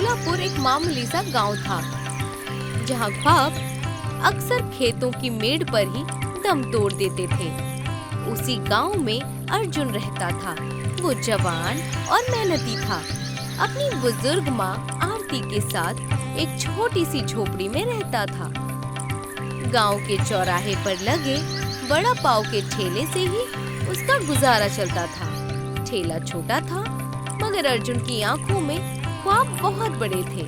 शेलापुर एक मामूली सा गांव था, जहां ख्वाब अक्सर खेतों की मेड़ पर ही दम तोड़ देते थे। उसी गांव में अर्जुन रहता था। वो जवान और मेहनती था। अपनी बुजुर्ग माँ आरती के साथ एक छोटी सी झोपड़ी में रहता था। गांव के चौराहे पर लगे वड़ा पाव के ठेले से ही उसका गुजारा चलता था। ठेला छोटा था, मगर अर्जुन की आंखों में ख्वाब बहुत बड़े थे।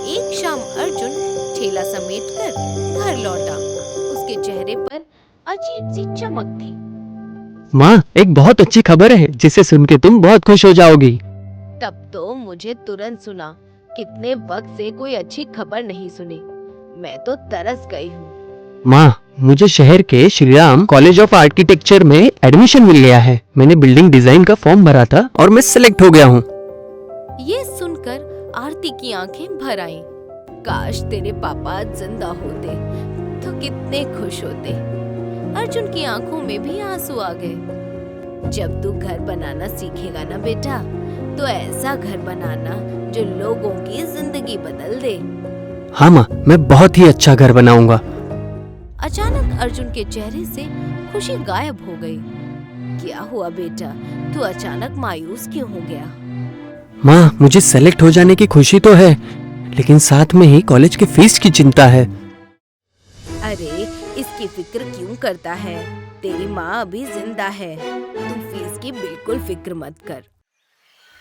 एक शाम अर्जुन ठेला समेटकर घर लौटा। उसके चेहरे पर अजीब सी चमक थी। माँ, एक बहुत अच्छी खबर है जिसे सुन के तुम बहुत खुश हो जाओगी। तब तो मुझे तुरंत सुना। कितने वक्त से कोई अच्छी खबर नहीं सुनी। मैं तो तरस गई हूँ। माँ, मुझे शहर के श्रीराम कॉलेज ऑफ आर्किटेक्चर में एडमिशन मिल गया है। मैंने बिल्डिंग डिजाइन का फॉर्म भरा था और मैं सिलेक्ट हो गया हूँ। ये सुनकर आरती की आंखें भर आईं। काश तेरे पापा जिंदा होते तो कितने खुश होते। अर्जुन की आंखों में भी आंसू आ गए। जब तू घर बनाना सीखेगा ना बेटा, तो ऐसा घर बनाना जो लोगों की जिंदगी बदल दे। हाँ माँ, मैं बहुत ही अच्छा घर बनाऊंगा। अचानक अर्जुन के चेहरे से खुशी गायब हो गई। क्या हुआ बेटा, तू अचानक मायूस क्यों हो गया? माँ, मुझे सेलेक्ट हो जाने की खुशी तो है, लेकिन साथ में ही कॉलेज की फीस की चिंता है। अरे, इसकी फिक्र क्यों करता है? तेरी माँ अभी जिंदा है। तू फीस की बिल्कुल फिक्र मत कर।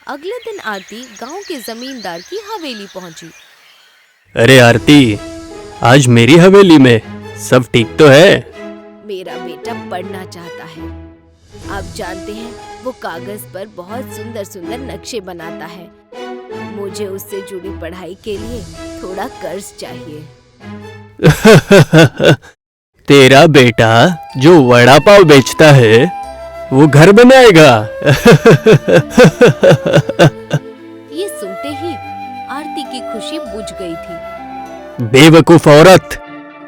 अगले दिन आरती गांव के जमींदार की हवेली पहुंची। अरे आरती, आज मेरी हवेली में सब ठीक तो है? मेरा बेटा पढ़ना चाहता है। आप जानते हैं, वो कागज पर बहुत सुंदर सुंदर नक्शे बनाता है। मुझे उससे जुड़ी पढ़ाई के लिए थोड़ा कर्ज चाहिए। तेरा बेटा जो वड़ा पाव बेचता है वो घर बनाएगा। ये सुनते ही आरती की खुशी बुझ गई थी। बेवकूफ औरत,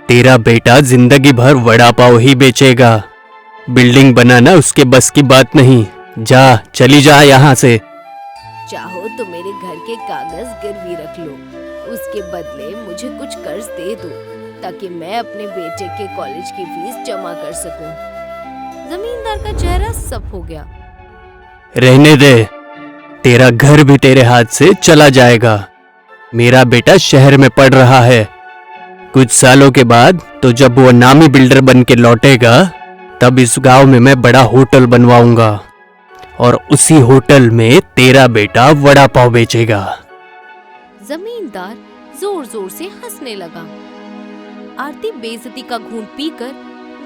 तेरा बेटा जिंदगी भर वड़ा पाव ही बेचेगा। बिल्डिंग बनाना उसके बस की बात नहीं। जा, चली जा यहाँ से। चाहो तो मेरे घर के कागज गिरवी रख लो। उसके बदले मुझे कुछ कर्ज दे दो, ताकि मैं अपने बेटे के कॉलेज की फीस जमा कर सकूं। जमींदार का चेहरा सप हो गया। रहने दे, तेरा घर भी तेरे हाथ से चला जाएगा। मेरा बेटा शहर में पढ़ रहा है। कुछ सालों के बाद तो जब वो नामी बिल्डर बन के लौटेगा, तब इस गांव में मैं बड़ा होटल बनवाऊंगा और उसी होटल में तेरा बेटा वड़ा पाव बेचेगा। जमींदार जोर जोर से हंसने लगा। आरती बेइज्जती का घूंट पीकर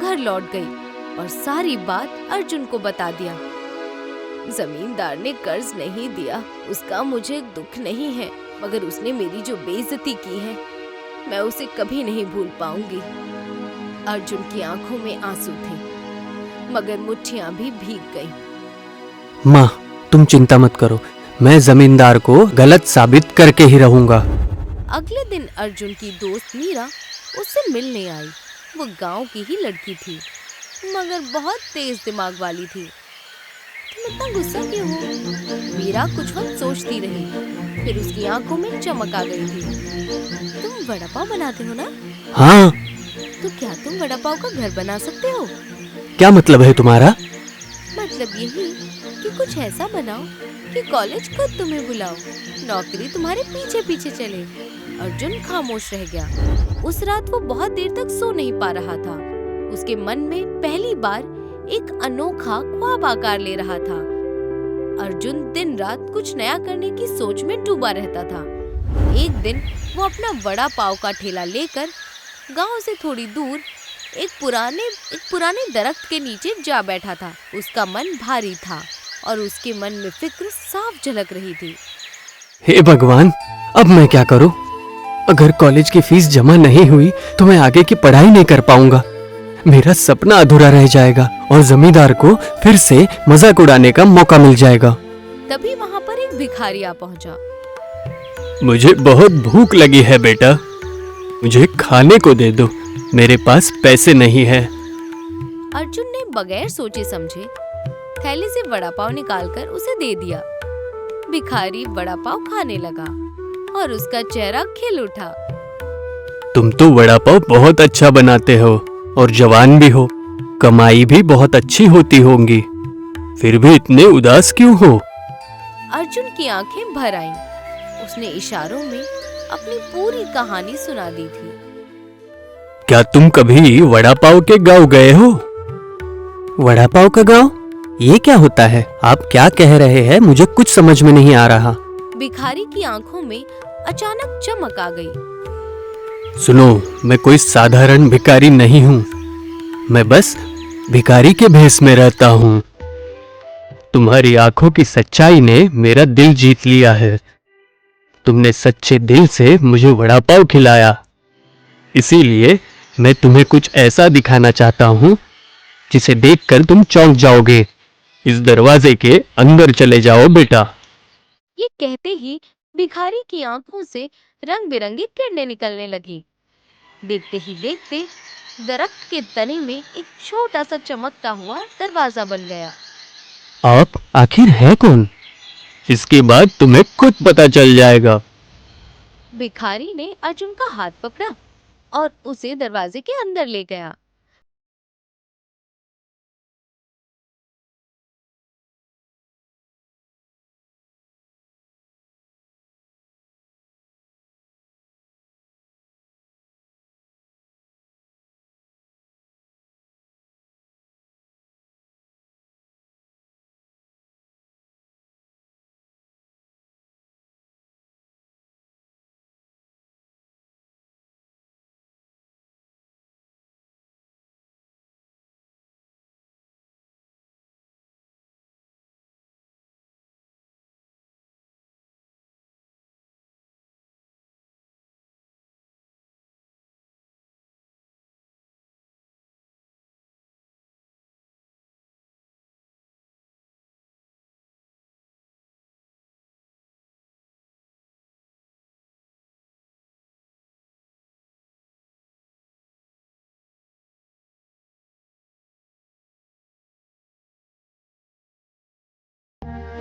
घर लौट गई और सारी बात अर्जुन को बता दिया। जमींदार ने कर्ज नहीं दिया, उसका मुझे दुख नहीं है, मगर उसने मेरी जो बेइज्जती की है, मैं उसे कभी नहीं भूल पाऊंगी। अर्जुन की आंखों में आंसू थे, मगर मुट्ठियां भी भीग गईं। माँ, तुम चिंता मत करो, मैं जमींदार को गलत साबित करके ही रहूंगा। अगले दिन अर्जुन की दोस्त मीरा उससे मिलने आई। वो गांव की ही लड़की थी, मगर बहुत तेज दिमाग वाली थी। तुम इतना गुस्सा क्यों हो? मीरा कुछ वक्त सोचती रही, फिर उसकी आंखों में चमक आ गई थी। तुम वड़ा पाव बनाते हो ना? हाँ। तो क्या तुम वड़ा पाव का घर बना सकते हो? क्या मतलब है तुम्हारा? मतलब यही कि कुछ ऐसा बनाओ कि कॉलेज खुद तुम्हें बुलाओ, नौकरी तुम्हारे पीछे पीछे चले। अर्जुन खामोश रह गया। उस रात वो बहुत देर तक सो नहीं पा रहा था। उसके मन में पहली बार एक अनोखा ख्वाब आकार ले रहा था। अर्जुन दिन रात कुछ नया करने की सोच में डूबा रहता था। एक दिन वो अपना वड़ा पाव का ठेला लेकर गांव से थोड़ी दूर एक पुराने दरख्त के नीचे जा बैठा था। उसका मन भारी था और उसके मन में फिक्र साफ झलक रही थी। हे भगवान, अब मैं क्या करूं? अगर कॉलेज की फीस जमा नहीं हुई तो मैं आगे की पढ़ाई नहीं कर पाऊंगा। मेरा सपना अधूरा रह जाएगा और जमींदार को फिर से मजाक उड़ाने का मौका मिल जाएगा। तभी वहाँ पर एक भिखारी आ पहुँचा। मुझे बहुत भूख लगी है बेटा, मुझे खाने को दे दो, मेरे पास पैसे नहीं है। अर्जुन ने बगैर सोचे समझे थैली से वड़ा पाव निकालकर उसे दे दिया। भिखारी वड़ा पाव खाने लगा। और उसका चेहरा खिल उठा। तुम तो वड़ा पाव बहुत अच्छा बनाते हो और जवान भी हो, कमाई भी बहुत अच्छी होती होंगी, फिर भी इतने उदास क्यों हो? अर्जुन की आंखें भर आईं। उसने इशारों में अपनी पूरी कहानी सुना दी थी। क्या तुम कभी वड़ा पाव के गांव गए हो? वड़ा पाव का गांव? ये क्या होता है? आप क्या कह रहे हैं? मुझे कुछ समझ में नहीं आ रहा। भिखारी की आंखों में अचानक चमक आ गई। सुनो, मैं कोई साधारण भिखारी नहीं हूँ, मैं बस भिखारी के भेष में रहता हूँ। तुम्हारी आंखों की सच्चाई ने मेरा दिल जीत लिया है। तुमने सच्चे दिल से मुझे वड़ा पाव खिलाया, इसीलिए मैं तुम्हें कुछ ऐसा दिखाना चाहता हूँ जिसे देखकर तुम चौंक जाओगे। इस दरवाजे के अंदर चले जाओ बेटा। ये कहते ही भिखारी की आंखों से रंग बिरंगी किरणें निकलने लगी। देखते ही देखते दरख्त के तने में एक छोटा सा चमकता हुआ दरवाजा बन गया। आप आखिर है कौन? इसके बाद तुम्हें खुद पता चल जाएगा। भिखारी ने अर्जुन का हाथ पकड़ा और उसे दरवाजे के अंदर ले गया।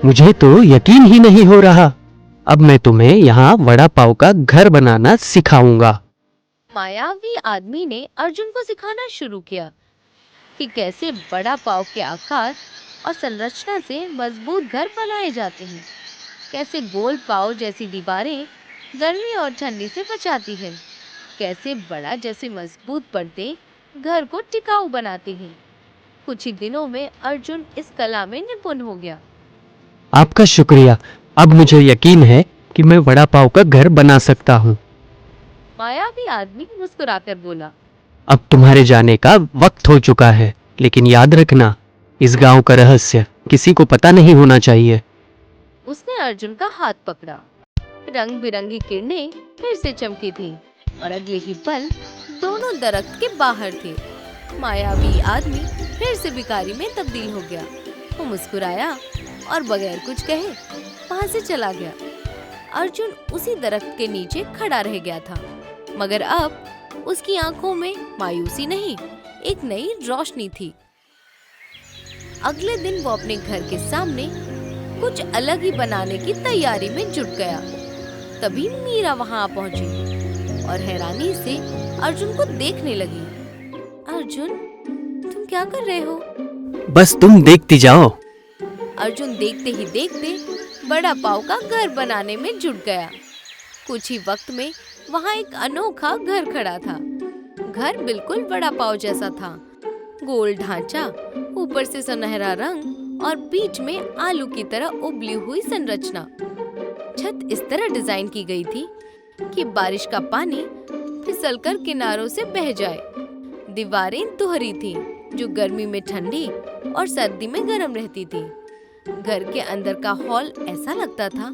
मुझे तो यकीन ही नहीं हो रहा। अब मैं तुम्हें यहाँ वड़ा पाव का घर बनाना सिखाऊंगा। मायावी आदमी ने अर्जुन को सिखाना शुरू किया कि कैसे बड़ा पाव के आकार और संरचना से मजबूत घर बनाए जाते हैं, कैसे गोल पाव जैसी दीवारें गर्मी और ठंडी से बचाती हैं, कैसे बड़ा जैसे मजबूत पर्दे घर को टिकाऊ बनाते हैं। कुछ ही दिनों में अर्जुन इस कला में निपुण हो गया। आपका शुक्रिया। अब मुझे यकीन है कि मैं वड़ा पाव का घर बना सकता हूँ। मायावी आदमी मुस्कुराकर बोला। अब तुम्हारे जाने का वक्त हो चुका है, लेकिन याद रखना, इस गांव का रहस्य किसी को पता नहीं होना चाहिए। उसने अर्जुन का हाथ पकड़ा। रंग बिरंगी किरणें फिर से चमकी थीं और अगले ही पल दोनों दरख्त के बाहर थे। मायावी आदमी फिर से भिखारी में तब्दील हो गया। वो मुस्कुराया और बगैर कुछ कहे वहां से चला गया। अर्जुन उसी दरख्त के नीचे खड़ा रह गया था, मगर अब उसकी आंखों में मायूसी नहीं, एक नई रोशनी थी। अगले दिन वो अपने घर के सामने कुछ अलग ही बनाने की तैयारी में जुट गया। तभी मीरा वहां पहुंची और हैरानी से अर्जुन को देखने लगी। अर्जुन, तुम क्या कर रहे हो? बस तुम देखती जाओ। अर्जुन देखते ही देखते बड़ा पाव का घर बनाने में जुट गया। कुछ ही वक्त में वहां एक अनोखा घर खड़ा था। घर बिल्कुल बड़ा पाव जैसा था। गोल ढांचा, ऊपर से सुनहरा रंग और बीच में आलू की तरह उबली हुई संरचना। छत इस तरह डिजाइन की गई थी कि बारिश का पानी फिसलकर किनारों से बह जाए। दीवारें दोहरी थीं, जो गर्मी में ठंडी और सर्दी में गर्म रहती थी। घर के अंदर का हॉल ऐसा लगता था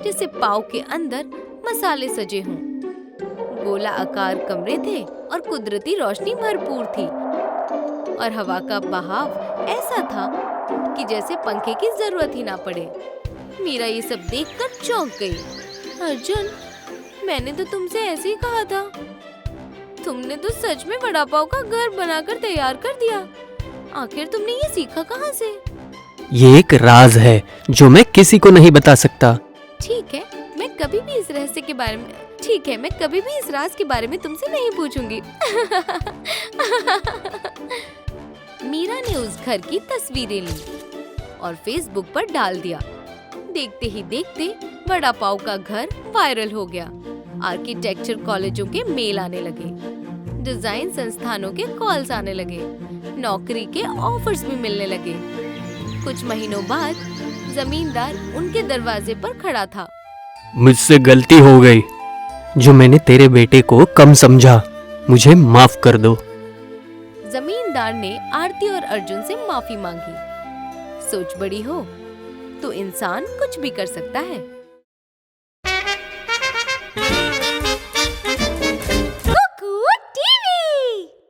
जैसे पाव के अंदर मसाले सजे हों। गोला आकार कमरे थे और कुदरती रोशनी भरपूर थी और हवा का बहाव ऐसा था कि जैसे पंखे की जरूरत ही ना पड़े। मीरा ये सब देखकर चौंक गई। अर्जुन, मैंने तो तुमसे ऐसे ही कहा था। तुमने तो सच में वड़ा पाव का घर बनाकर तैयार कर दिया। आखिर तुमने ये सीखा कहाँ से? ये एक राज है जो मैं किसी को नहीं बता सकता। ठीक है, मैं कभी भी इस रहस्य के बारे में ठीक है, मैं कभी भी इस राज के बारे में तुमसे नहीं पूछूंगी। मीरा ने उस घर की तस्वीरें ली और फेसबुक पर डाल दिया। देखते ही देखते वड़ा पाव का घर वायरल हो गया। आर्किटेक्चर कॉलेजों के मेल आने लगे, डिजाइन संस्थानों के कॉल्स आने लगे, नौकरी के ऑफर्स भी मिलने लगे। कुछ महीनों बाद जमींदार उनके दरवाजे पर खड़ा था। मुझसे गलती हो गई, जो मैंने तेरे बेटे को कम समझा, मुझे माफ कर दो। जमींदार ने आरती और अर्जुन से माफी मांगी। सोच बड़ी हो तो इंसान कुछ भी कर सकता है।